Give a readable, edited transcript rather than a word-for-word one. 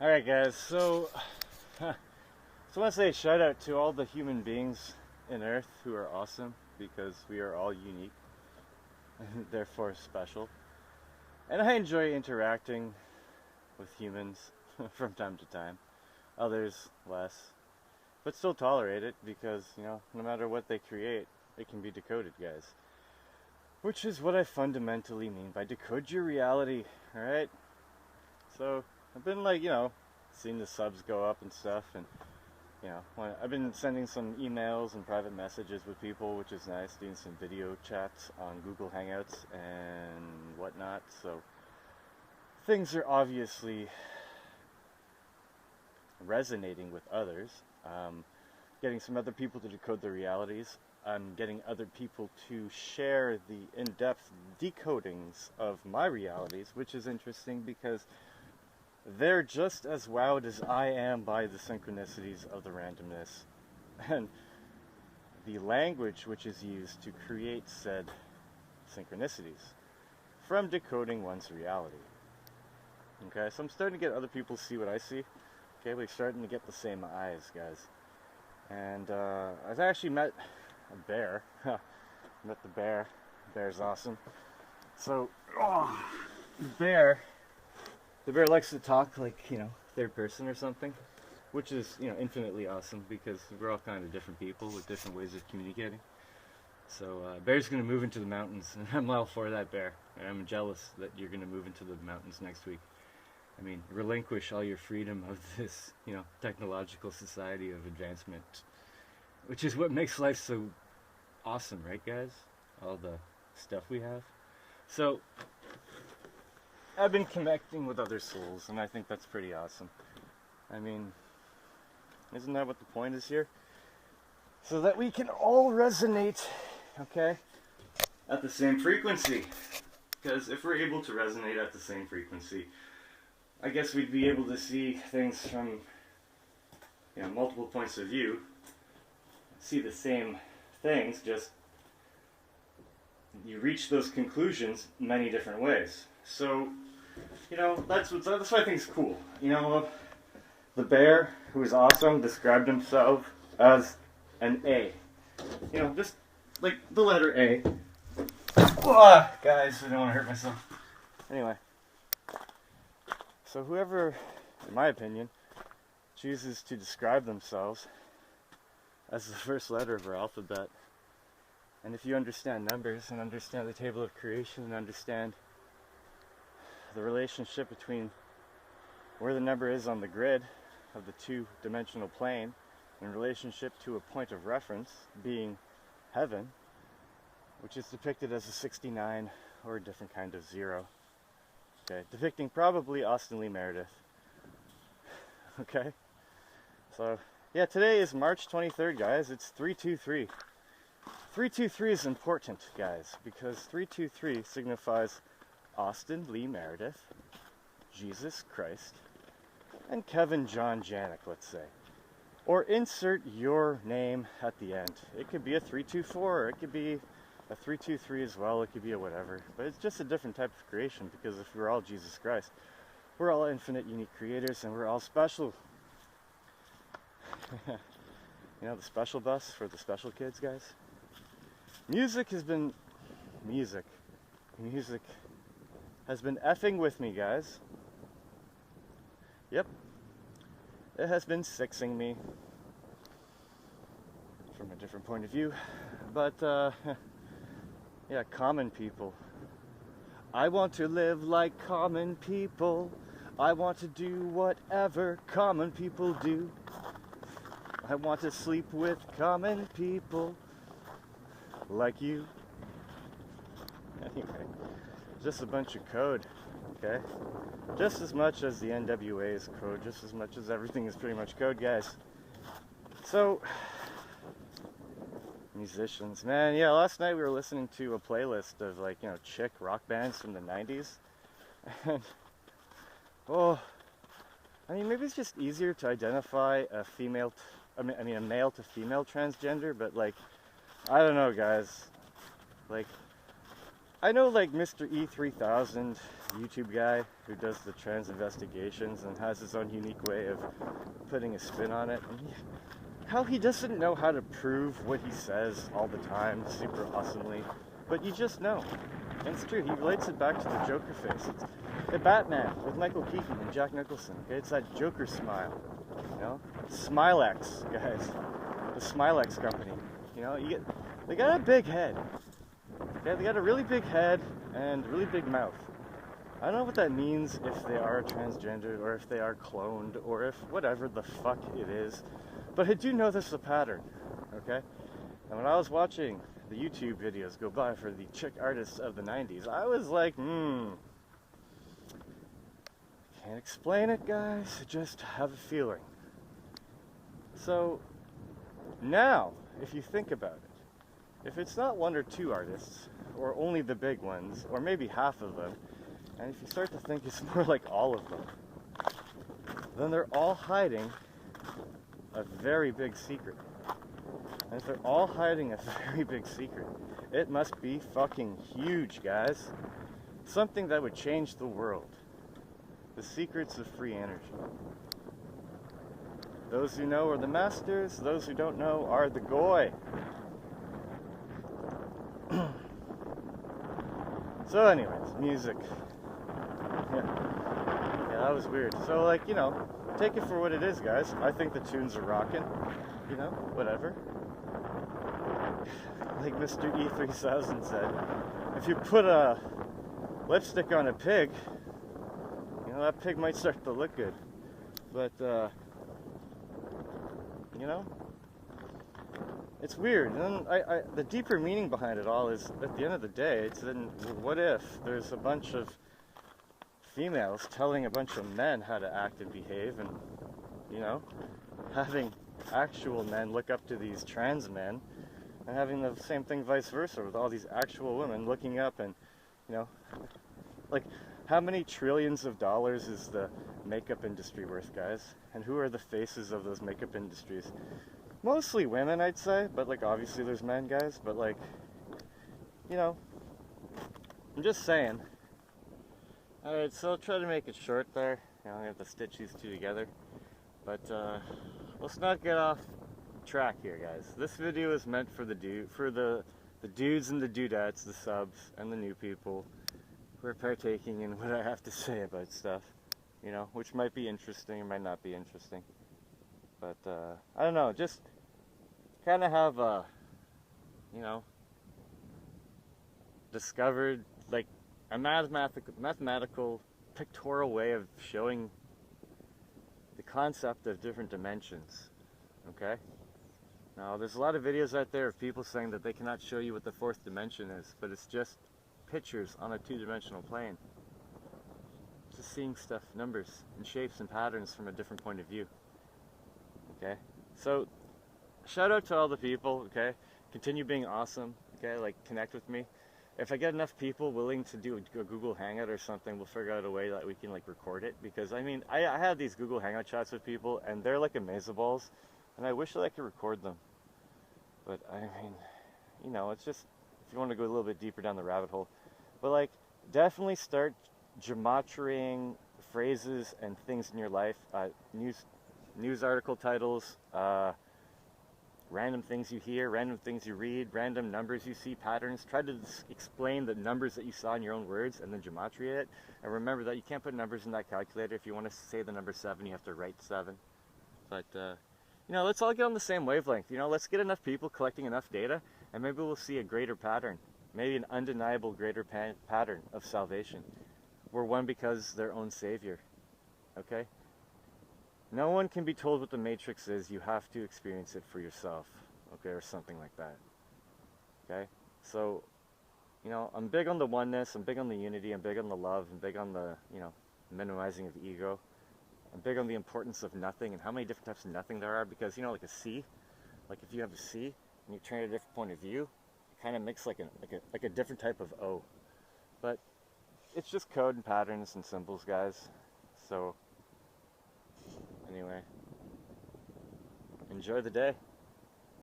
Alright guys, so I want to say a shout out to all the human beings in Earth who are awesome, because we are all unique and therefore special. And I enjoy interacting with humans from time to time. Others less. But still tolerate it because, no matter what they create, it can be decoded, guys. Which is what I fundamentally mean by decode your reality, alright? So I've been seeing the subs go up and stuff, and I've been sending some emails and private messages with people, which is nice, doing some video chats on Google Hangouts and whatnot, so things are obviously resonating with others. Getting some other people to decode their realities. I'm getting other people to share the in-depth decodings of my realities, which is interesting because they're just as wowed as I am by the synchronicities of the randomness and the language which is used to create said synchronicities from decoding one's reality. Okay, so I'm starting to get other people to see what I see. Okay, we're starting to get the same eyes, guys. And I've actually met a bear. Met the bear. The bear's awesome. So, the bear likes to talk like, third person or something, which is, infinitely awesome because we're all kind of different people with different ways of communicating. So, Bear's going to move into the mountains, and I'm all for that, Bear. And I'm jealous that you're going to move into the mountains next week. I mean, relinquish all your freedom of this, technological society of advancement, which is what makes life so awesome, right, guys? All the stuff we have. So, I've been connecting with other souls, and I think that's pretty awesome. I mean, isn't that what the point is here? So that we can all resonate, okay, at the same frequency. Because if we're able to resonate at the same frequency, I guess we'd be able to see things from, multiple points of view, see the same things, just you reach those conclusions many different ways. So, that's what I think is cool. The bear, who is awesome, described himself as an A. Just like the letter A. Guys, I don't want to hurt myself. Anyway. So whoever, in my opinion, chooses to describe themselves as the first letter of our alphabet, and if you understand numbers and understand the table of creation and understand the relationship between where the number is on the grid of the two-dimensional plane in relationship to a point of reference being heaven, which is depicted as a 69 or a different kind of 0. Okay, depicting probably Austin Lee Meredith. Okay, so yeah, today is March 23rd, guys. It's 323. 323 is important, guys, because 323 signifies Austin Lee Meredith, Jesus Christ, and Kevin John Janik, let's say. Or insert your name at the end. It could be a 324, or it could be a 323 as well, it could be a whatever. But it's just a different type of creation, because if we're all Jesus Christ, we're all infinite, unique creators, and we're all special. The special bus for the special kids, guys. Music has been effing with me, guys. Yep. It has been sixing me from a different point of view. But, yeah, common people. I want to live like common people. I want to do whatever common people do. I want to sleep with common people like you. Anyway, just a bunch of code, okay? Just as much as the NWA is code, just as much as everything is pretty much code, guys. So, musicians, man, yeah, last night we were listening to a playlist of, chick rock bands from the 90s. And, maybe it's just easier to identify a a male to female transgender, but, I don't know, guys. I know like Mr. E3000, YouTube guy who does the trans investigations and has his own unique way of putting a spin on it. And how he doesn't know how to prove what he says all the time super awesomely, but you just know. And it's true, he relates it back to the Joker face. It's the Batman with Michael Keaton and Jack Nicholson. Okay? It's that Joker smile, you know? Smilex, guys. The Smilex company. You know, they got a big head. Okay? They got a really big head and really big mouth. I don't know what that means if they are transgender or if they are cloned or if whatever the fuck it is. But I do know there's a pattern, okay? And when I was watching the YouTube videos go by for the chick artists of the 90s, I was like, can't explain it, guys. I just have a feeling. So, now, if you think about it, if it's not one or two artists, or only the big ones, or maybe half of them, and if you start to think it's more like all of them, then they're all hiding a very big secret. And if they're all hiding a very big secret, it must be fucking huge, guys. Something that would change the world. The secrets of free energy. Those who know are the masters, those who don't know are the goy. So anyways, music. Yeah, that was weird. So like, you know, take it for what it is, guys. I think the tunes are rocking. You know, whatever. Like Mr. E3000 said, if you put a lipstick on a pig, you know, that pig might start to look good. But, you know, it's weird. And then the deeper meaning behind it all is, at the end of the day, it's then, what if there's a bunch of females telling a bunch of men how to act and behave, and, you know, having actual men look up to these trans men, and having the same thing vice versa with all these actual women looking up and, you know, like, how many trillions of dollars is the makeup industry worth, guys? And who are the faces of those makeup industries? Mostly women, I'd say, but, like, obviously there's men, guys, but, like, you know, I'm just saying. Alright, so I'll try to make it short there. You know, I have to stitch these two together. But, let's not get off track here, guys. This video is meant for the dudes and the dudettes, the subs, and the new people who are partaking in what I have to say about stuff, you know, which might be interesting or might not be interesting. But, I don't know, just kind of have a, you know, discovered, like, a mathematical, pictorial way of showing the concept of different dimensions, okay? Now, there's a lot of videos out there of people saying that they cannot show you what the fourth dimension is, but it's just pictures on a two-dimensional plane. Just seeing stuff, numbers, and shapes and patterns from a different point of view. Okay? So, shout out to all the people, okay? Continue being awesome, okay? Like, connect with me. If I get enough people willing to do a Google Hangout or something, we'll figure out a way that we can, like, record it. Because, I mean, I have these Google Hangout chats with people, and they're like amazeballs. And I wish that I could record them. But, I mean, you know, it's just, if you want to go a little bit deeper down the rabbit hole. But, like, definitely start gematriaing phrases and things in your life. News article titles, random things you hear, random things you read, random numbers you see, patterns. Try to explain the numbers that you saw in your own words and then gematria it. And remember that you can't put numbers in that calculator. If you want to say the number 7, you have to write 7. But, you know, let's all get on the same wavelength. You know, let's get enough people collecting enough data, and maybe we'll see a greater pattern. Maybe an undeniable greater pattern of salvation. We're one because their own savior. Okay? No one can be told what the Matrix is. You have to experience it for yourself. Okay? Or something like that. Okay? So, you know, I'm big on the oneness. I'm big on the unity. I'm big on the love. I'm big on the, you know, minimizing of the ego. I'm big on the importance of nothing and how many different types of nothing there are, because, you know, like a C, like if you have a C and you turn it a different point of view, it kind of makes like a different type of O. But it's just code and patterns and symbols, guys. So anyway, enjoy the day.